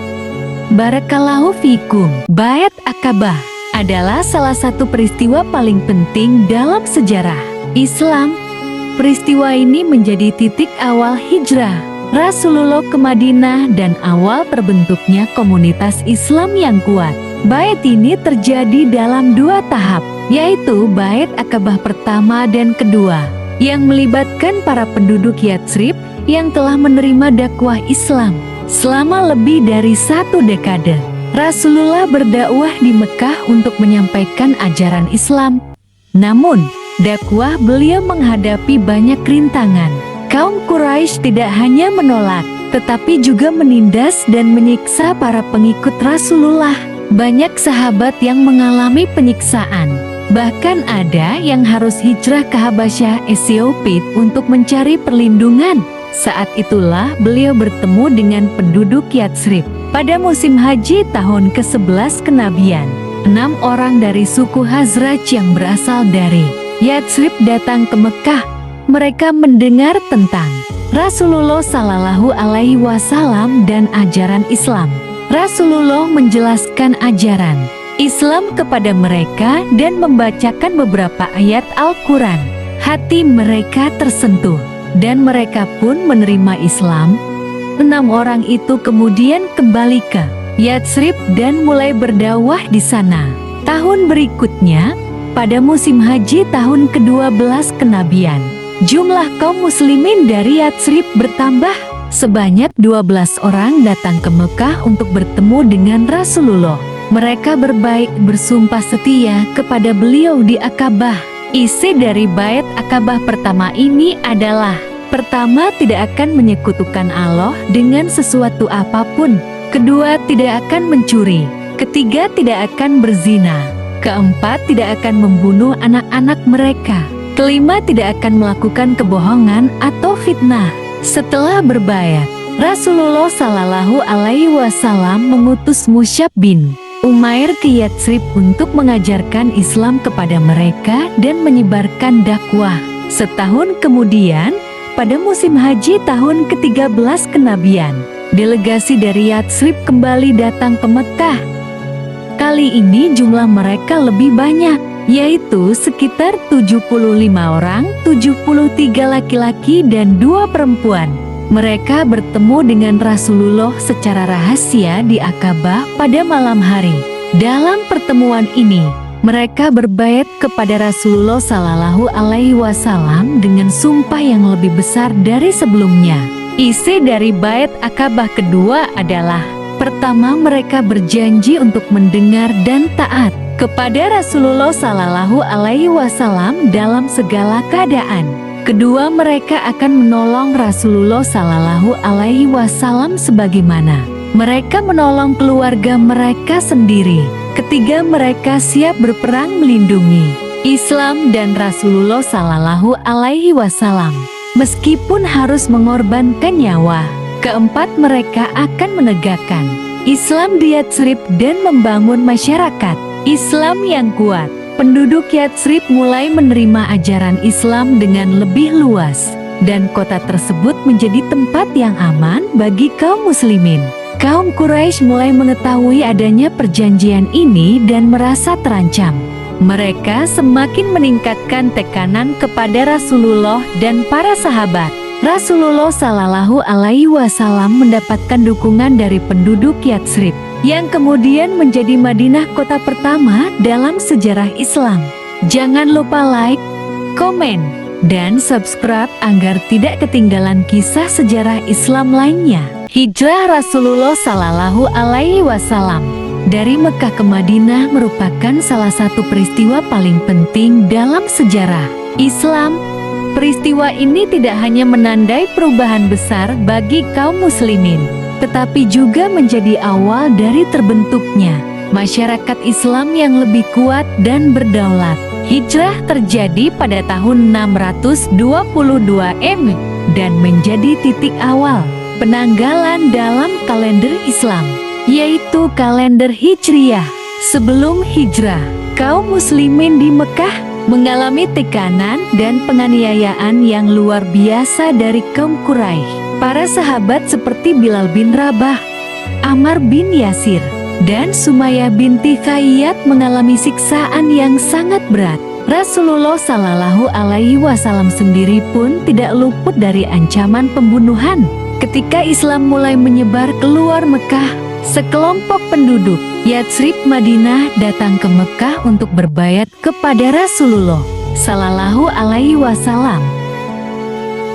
Barakallahu fikum. Bait Aqabah adalah salah satu peristiwa paling penting dalam sejarah Islam. Peristiwa ini menjadi titik awal hijrah Rasulullah ke Madinah dan awal terbentuknya komunitas Islam yang kuat. Bait ini terjadi dalam 2 tahap, yaitu Bait Aqabah pertama dan kedua, yang melibatkan para penduduk Yatsrib yang telah menerima dakwah Islam. Selama lebih dari 1 dekade, Rasulullah berdakwah di Mekah untuk menyampaikan ajaran Islam. Namun, dakwah beliau menghadapi banyak rintangan. Kaum Quraisy tidak hanya menolak, tetapi juga menindas dan menyiksa para pengikut Rasulullah. Banyak sahabat yang mengalami penyiksaan. Bahkan ada yang harus hijrah ke Habasyah, Ethiopia untuk mencari perlindungan. Saat itulah beliau bertemu dengan penduduk Yatsrib. Pada musim haji tahun ke-11 kenabian, 6 orang dari suku Khazraj yang berasal dari Yatsrib datang ke Mekah. Mereka mendengar tentang Rasulullah Shallallahu Alaihi Wasallam dan ajaran Islam. Rasulullah menjelaskan ajaran Islam kepada mereka dan membacakan beberapa ayat Al-Quran. Hati mereka tersentuh dan mereka pun menerima Islam. 6 orang itu kemudian kembali ke Yatsrib dan mulai berdakwah di sana. Tahun berikutnya, pada musim haji tahun ke-12 kenabian, jumlah kaum muslimin dari Yatsrib bertambah. Sebanyak 12 orang datang ke Mekah untuk bertemu dengan Rasulullah. Mereka berbaik bersumpah setia kepada beliau di Akabah. Isi dari bait Akabah pertama ini adalah: pertama, tidak akan menyekutukan Allah dengan sesuatu apapun. Kedua, tidak akan mencuri. Ketiga, tidak akan berzina. Keempat, tidak akan membunuh anak-anak mereka. Kelima, tidak akan melakukan kebohongan atau fitnah. Setelah berbayat, Rasulullah Shallallahu Alaihi Wasallam mengutus Mus'ab bin Umair ke Yatsrib untuk mengajarkan Islam kepada mereka dan menyebarkan dakwah. Setahun kemudian, pada musim haji tahun ke-13 kenabian, delegasi dari Yatsrib kembali datang ke Mekah. Kali ini jumlah mereka lebih banyak, yaitu sekitar 75 orang, 73 laki-laki dan 2 perempuan. Mereka bertemu dengan Rasulullah secara rahasia di Akabah pada malam hari. Dalam pertemuan ini, mereka berbait kepada Rasulullah Shallallahu Alaihi Wasallam dengan sumpah yang lebih besar dari sebelumnya. Isi dari bait Akabah kedua adalah: pertama, mereka berjanji untuk mendengar dan taat kepada Rasulullah Shallallahu Alaihi Wasallam dalam segala keadaan. Kedua, mereka akan menolong Rasulullah Shallallahu Alaihi Wasallam sebagaimana mereka menolong keluarga mereka sendiri. Ketiga, mereka siap berperang melindungi Islam dan Rasulullah Shallallahu Alaihi Wasallam, meskipun harus mengorbankan nyawa. Keempat, mereka akan menegakkan Islam di Yatsrib dan membangun masyarakat Islam yang kuat. Penduduk Yatsrib mulai menerima ajaran Islam dengan lebih luas, dan kota tersebut menjadi tempat yang aman bagi kaum muslimin. Kaum Quraisy mulai mengetahui adanya perjanjian ini dan merasa terancam. Mereka semakin meningkatkan tekanan kepada Rasulullah dan para sahabat. Rasulullah Shallallahu Alaihi Wasallam mendapatkan dukungan dari penduduk Yatsrib, yang kemudian menjadi Madinah kota pertama dalam sejarah Islam. Jangan lupa like, komen, dan subscribe agar tidak ketinggalan kisah sejarah Islam lainnya. Hijrah Rasulullah Shallallahu Alaihi Wasallam dari Mekah ke Madinah merupakan salah satu peristiwa paling penting dalam sejarah Islam. Peristiwa ini tidak hanya menandai perubahan besar bagi kaum muslimin, tetapi juga menjadi awal dari terbentuknya masyarakat Islam yang lebih kuat dan berdaulat. Hijrah terjadi pada tahun 622 dan menjadi titik awal penanggalan dalam kalender Islam, yaitu kalender Hijriyah. Sebelum hijrah, kaum muslimin di Mekah mengalami tekanan dan penganiayaan yang luar biasa dari kaum Quraisy. Para sahabat seperti Bilal bin Rabah, Ammar bin Yasir, dan Sumayyah binti Khayyat mengalami siksaan yang sangat berat. Rasulullah Shallallahu Alaihi Wasallam sendiri pun tidak luput dari ancaman pembunuhan. Ketika Islam mulai menyebar keluar Mekah, sekelompok penduduk Yatsrib Madinah datang ke Mekah untuk berbaiat kepada Rasulullah Shallallahu Alaihi Wasallam.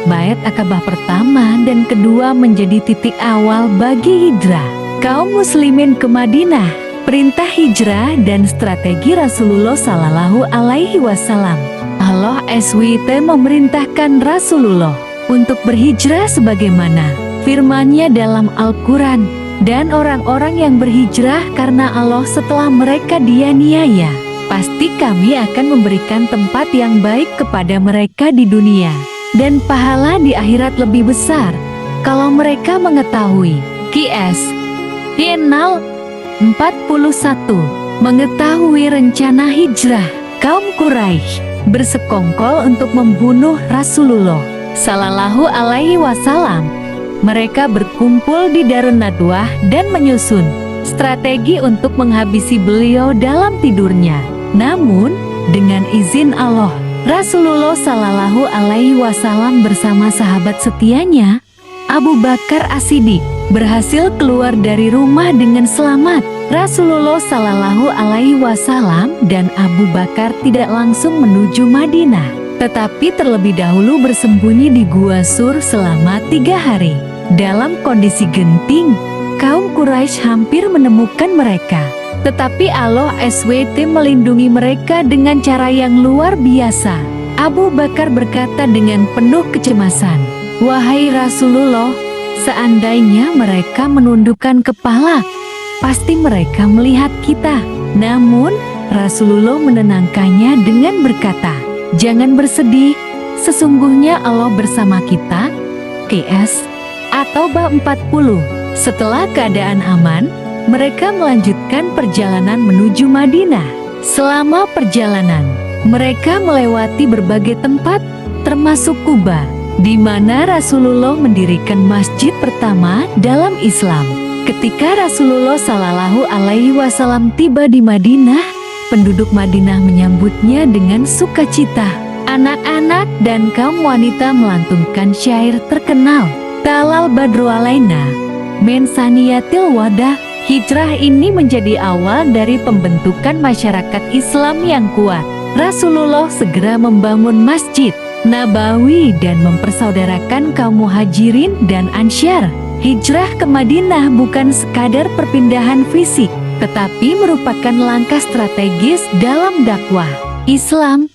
Bait Akabah pertama dan kedua menjadi titik awal bagi hijrah kaum muslimin ke Madinah. Perintah hijrah dan strategi Rasulullah Sallallahu Alaihi Wasallam. Allah SWT memerintahkan Rasulullah untuk berhijrah sebagaimana firman-Nya dalam Al-Quran, dan orang-orang yang berhijrah karena Allah setelah mereka dianiaya, pasti kami akan memberikan tempat yang baik kepada mereka di dunia, dan pahala di akhirat lebih besar kalau mereka mengetahui. Qs Yenal 41. Mengetahui rencana hijrah, kaum Quraisy bersekongkol untuk membunuh Rasulullah Sallallahu Alaihi Wasallam. Mereka berkumpul di Darun Nadwah dan menyusun strategi untuk menghabisi beliau dalam tidurnya. Namun, dengan izin Allah, Rasulullah Sallallahu Alaihi Wasallam bersama sahabat setianya, Abu Bakar As-Siddiq, berhasil keluar dari rumah dengan selamat. Rasulullah Sallallahu Alaihi Wasallam dan Abu Bakar tidak langsung menuju Madinah, tetapi terlebih dahulu bersembunyi di Gua Sur selama 3 hari. Dalam kondisi genting, kaum Quraisy hampir menemukan mereka, tetapi Allah SWT melindungi mereka dengan cara yang luar biasa. Abu Bakar berkata dengan penuh kecemasan, "Wahai Rasulullah, seandainya mereka menundukkan kepala, pasti mereka melihat kita." Namun, Rasulullah menenangkannya dengan berkata, "Jangan bersedih, sesungguhnya Allah bersama kita." Qs atau bab 40. Setelah keadaan aman, mereka melanjutkan perjalanan menuju Madinah. Selama perjalanan, mereka melewati berbagai tempat, termasuk Kuba, di mana Rasulullah mendirikan masjid pertama dalam Islam. Ketika Rasulullah Sallallahu Alaihi Wasallam tiba di Madinah, penduduk Madinah menyambutnya dengan sukacita. Anak-anak dan kaum wanita melantunkan syair terkenal, "Talal Badru Alaina min Saniyatil Wada." Hijrah ini menjadi awal dari pembentukan masyarakat Islam yang kuat. Rasulullah segera membangun masjid Nabawi dan mempersaudarakan kaum Muhajirin dan Ansyar. Hijrah ke Madinah bukan sekadar perpindahan fisik, tetapi merupakan langkah strategis dalam dakwah Islam.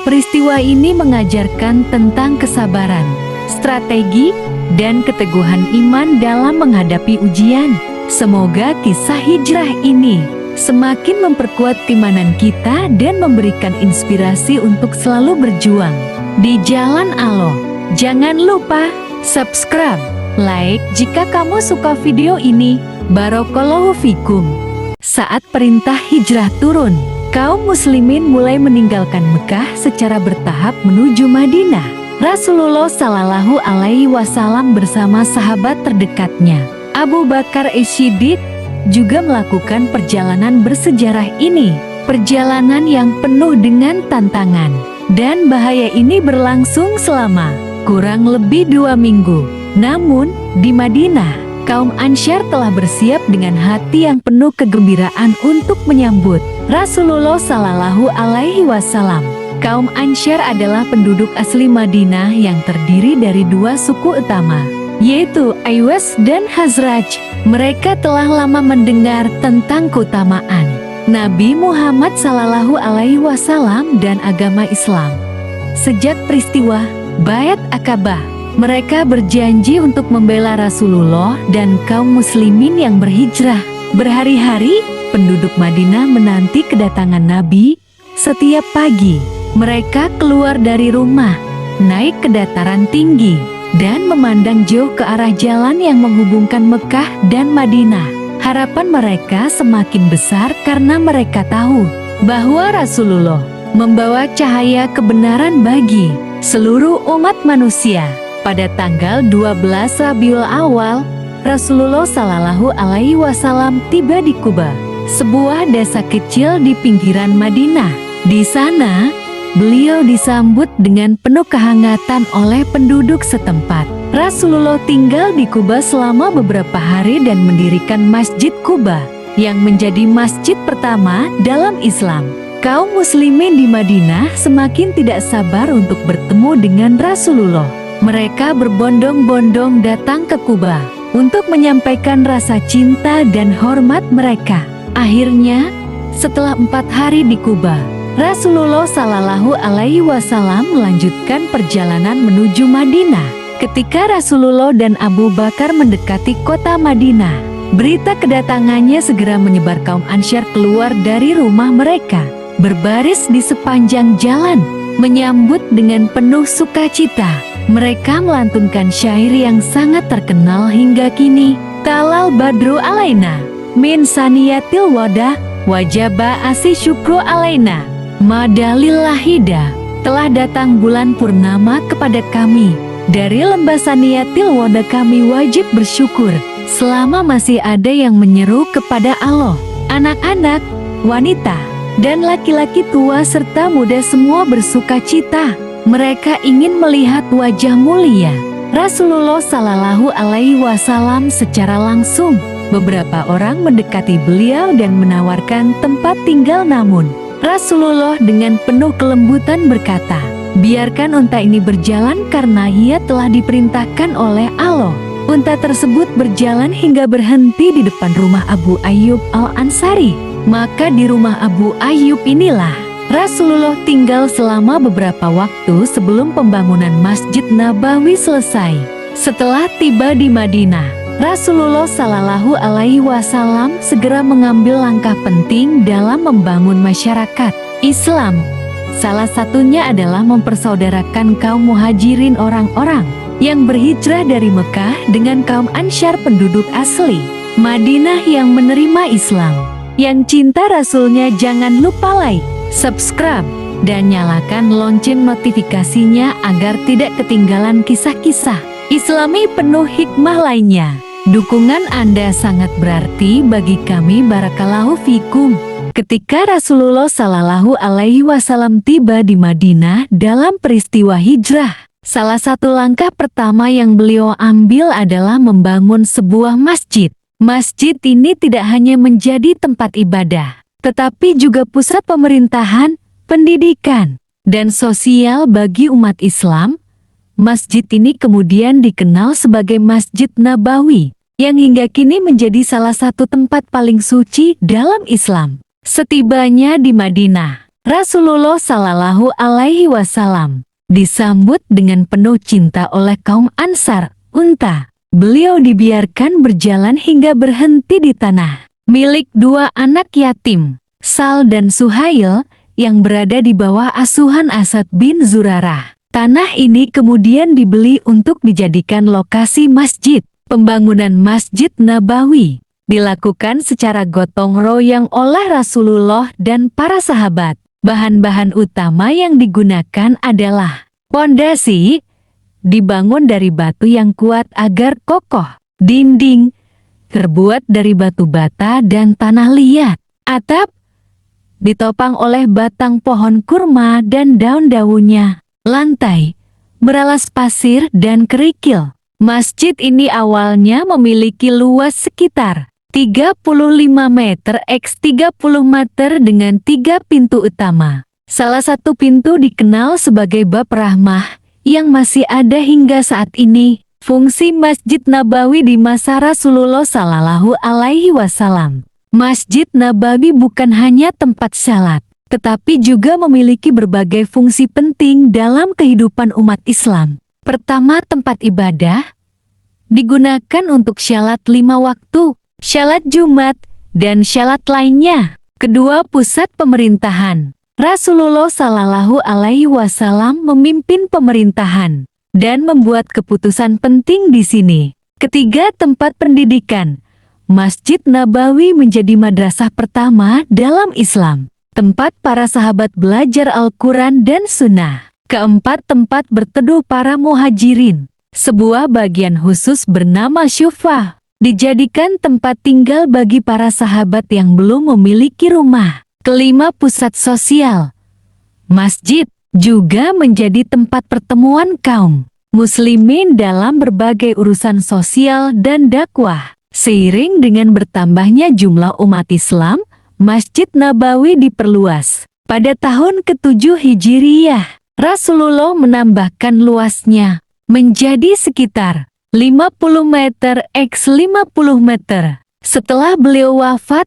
Peristiwa ini mengajarkan tentang kesabaran, strategi, dan keteguhan iman dalam menghadapi ujian. Semoga kisah hijrah ini semakin memperkuat keimanan kita dan memberikan inspirasi untuk selalu berjuang di jalan Allah. Jangan lupa subscribe, like jika kamu suka video ini. Barakallahu fikum. Saat perintah hijrah turun, kaum muslimin mulai meninggalkan Mekah secara bertahap menuju Madinah. Rasulullah Sallallahu Alaihi Wasallam bersama sahabat terdekatnya, Abu Bakar As-Siddiq, juga melakukan perjalanan bersejarah ini. Perjalanan yang penuh dengan tantangan dan bahaya ini berlangsung selama kurang lebih 2 minggu. Namun, di Madinah, kaum Ansyar telah bersiap dengan hati yang penuh kegembiraan untuk menyambut Rasulullah Sallallahu Alaihi Wasallam. Kaum Ansyar adalah penduduk asli Madinah yang terdiri dari 2 suku utama, yaitu Aws dan Khazraj. Mereka telah lama mendengar tentang keutamaan Nabi Muhammad Sallallahu Alaihi Wasallam dan agama Islam. Sejak peristiwa Bait Akabah, mereka berjanji untuk membela Rasulullah dan kaum muslimin yang berhijrah. Berhari-hari, penduduk Madinah menanti kedatangan Nabi. Setiap pagi, mereka keluar dari rumah, naik ke dataran tinggi, dan memandang jauh ke arah jalan yang menghubungkan Mekah dan Madinah. Harapan mereka semakin besar karena mereka tahu bahwa Rasulullah membawa cahaya kebenaran bagi seluruh umat manusia. Pada tanggal 12 Rabiul Awal, Rasulullah Sallallahu Alaihi Wasallam tiba di Quba, sebuah desa kecil di pinggiran Madinah. Di sana, beliau disambut dengan penuh kehangatan oleh penduduk setempat. Rasulullah tinggal di Quba selama beberapa hari dan mendirikan Masjid Quba, yang menjadi masjid pertama dalam Islam. Kaum muslimin di Madinah semakin tidak sabar untuk bertemu dengan Rasulullah. Mereka berbondong-bondong datang ke Kuba untuk menyampaikan rasa cinta dan hormat mereka. Akhirnya, setelah 4 hari di Kuba, Rasulullah Shallallahu Alaihi Wasallam melanjutkan perjalanan menuju Madinah. Ketika Rasulullah dan Abu Bakar mendekati kota Madinah, berita kedatangannya segera menyebar. Kaum Ansyar keluar dari rumah mereka, berbaris di sepanjang jalan, menyambut dengan penuh sukacita. Mereka melantunkan syair yang sangat terkenal hingga kini. Talal badru alaina, min saniyatil wada, wajaba asy syukru alaina. Madalillahida, telah datang bulan purnama kepada kami. Dari lembah Saniyatil Wada kami wajib bersyukur selama masih ada yang menyeru kepada Allah. Anak-anak, wanita, dan laki-laki tua serta muda semua bersuka cita. Mereka ingin melihat wajah mulia Rasulullah Shallallahu Alaihi Wasallam secara langsung. Beberapa orang mendekati beliau dan menawarkan tempat tinggal, namun Rasulullah dengan penuh kelembutan berkata, "Biarkan unta ini berjalan karena ia telah diperintahkan oleh Allah." Unta tersebut berjalan hingga berhenti di depan rumah Abu Ayyub Al-Ansari. Maka di rumah Abu Ayyub inilah Rasulullah tinggal selama beberapa waktu sebelum pembangunan Masjid Nabawi selesai. Setelah tiba di Madinah, Rasulullah Shallallahu Alaihi Wasallam segera mengambil langkah penting dalam membangun masyarakat Islam. Salah satunya adalah mempersaudarakan kaum muhajirin, orang-orang yang berhijrah dari Mekah, dengan kaum Ansyar penduduk asli Madinah yang menerima Islam. Yang cinta Rasulnya jangan lupa like, subscribe, dan nyalakan lonceng notifikasinya agar tidak ketinggalan kisah-kisah Islami penuh hikmah lainnya. Dukungan Anda sangat berarti bagi kami. Barakallahu fikum. Ketika Rasulullah Shallallahu Alaihi Wasallam tiba di Madinah dalam peristiwa hijrah, salah satu langkah pertama yang beliau ambil adalah membangun sebuah masjid. Masjid ini tidak hanya menjadi tempat ibadah, tetapi juga pusat pemerintahan, pendidikan, dan sosial bagi umat Islam. Masjid ini kemudian dikenal sebagai Masjid Nabawi, yang hingga kini menjadi salah satu tempat paling suci dalam Islam. Setibanya di Madinah, Rasulullah Shallallahu Alaihi Wasallam disambut dengan penuh cinta oleh kaum Ansar. Unta beliau dibiarkan berjalan hingga berhenti di tanah milik 2 anak yatim, Sal dan Suhail, yang berada di bawah asuhan Asad bin Zurarah. Tanah ini kemudian dibeli untuk dijadikan lokasi masjid. Pembangunan Masjid Nabawi dilakukan secara gotong royong oleh Rasulullah dan para sahabat. Bahan-bahan utama yang digunakan adalah pondasi, dibangun dari batu yang kuat agar kokoh. Dinding terbuat dari batu bata dan tanah liat. Atap ditopang oleh batang pohon kurma dan daun-daunnya. Lantai beralas pasir dan kerikil. Masjid ini awalnya memiliki luas sekitar 35 meter x 30 meter dengan 3 pintu utama. Salah satu pintu dikenal sebagai Bab Rahmah yang masih ada hingga saat ini. Fungsi Masjid Nabawi di masa Rasulullah Shallallahu Alaihi Wasallam. Masjid Nabawi bukan hanya tempat salat, tetapi juga memiliki berbagai fungsi penting dalam kehidupan umat Islam. Pertama, tempat ibadah digunakan untuk syalat 5 waktu, syalat Jumat, dan syalat lainnya. Kedua, pusat pemerintahan. Rasulullah Shallallahu Alaihi Wasallam memimpin pemerintahan dan membuat keputusan penting di sini. Ketiga, tempat pendidikan. Masjid Nabawi menjadi madrasah pertama dalam Islam, tempat para sahabat belajar Al-Quran dan Sunnah. Keempat, tempat berteduh para muhajirin. Sebuah bagian khusus bernama Syufa dijadikan tempat tinggal bagi para sahabat yang belum memiliki rumah. Kelima, pusat sosial. Masjid juga menjadi tempat pertemuan kaum muslimin dalam berbagai urusan sosial dan dakwah. Seiring dengan bertambahnya jumlah umat Islam, Masjid Nabawi diperluas. Pada tahun ke-7 Hijriyah, Rasulullah menambahkan luasnya menjadi sekitar 50 meter x 50 meter. Setelah beliau wafat,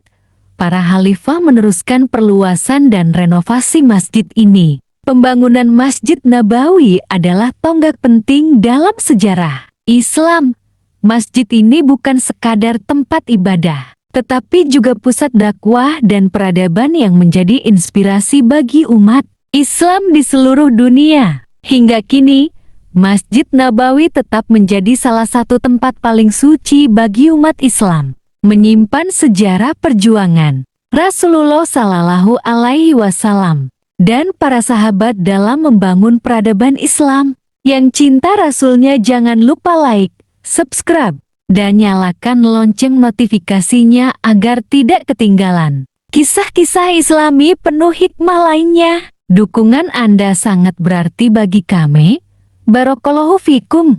para khalifah meneruskan perluasan dan renovasi masjid ini. Pembangunan Masjid Nabawi adalah tonggak penting dalam sejarah Islam. Masjid ini bukan sekadar tempat ibadah, tetapi juga pusat dakwah dan peradaban yang menjadi inspirasi bagi umat Islam di seluruh dunia. Hingga kini, Masjid Nabawi tetap menjadi salah satu tempat paling suci bagi umat Islam, menyimpan sejarah perjuangan Rasulullah Shallallahu Alaihi Wasallam dan para sahabat dalam membangun peradaban Islam. Yang cinta Rasulnya jangan lupa like, subscribe, dan nyalakan lonceng notifikasinya agar tidak ketinggalan kisah-kisah Islami penuh hikmah lainnya. Dukungan Anda sangat berarti bagi kami. Barakallahu fikum.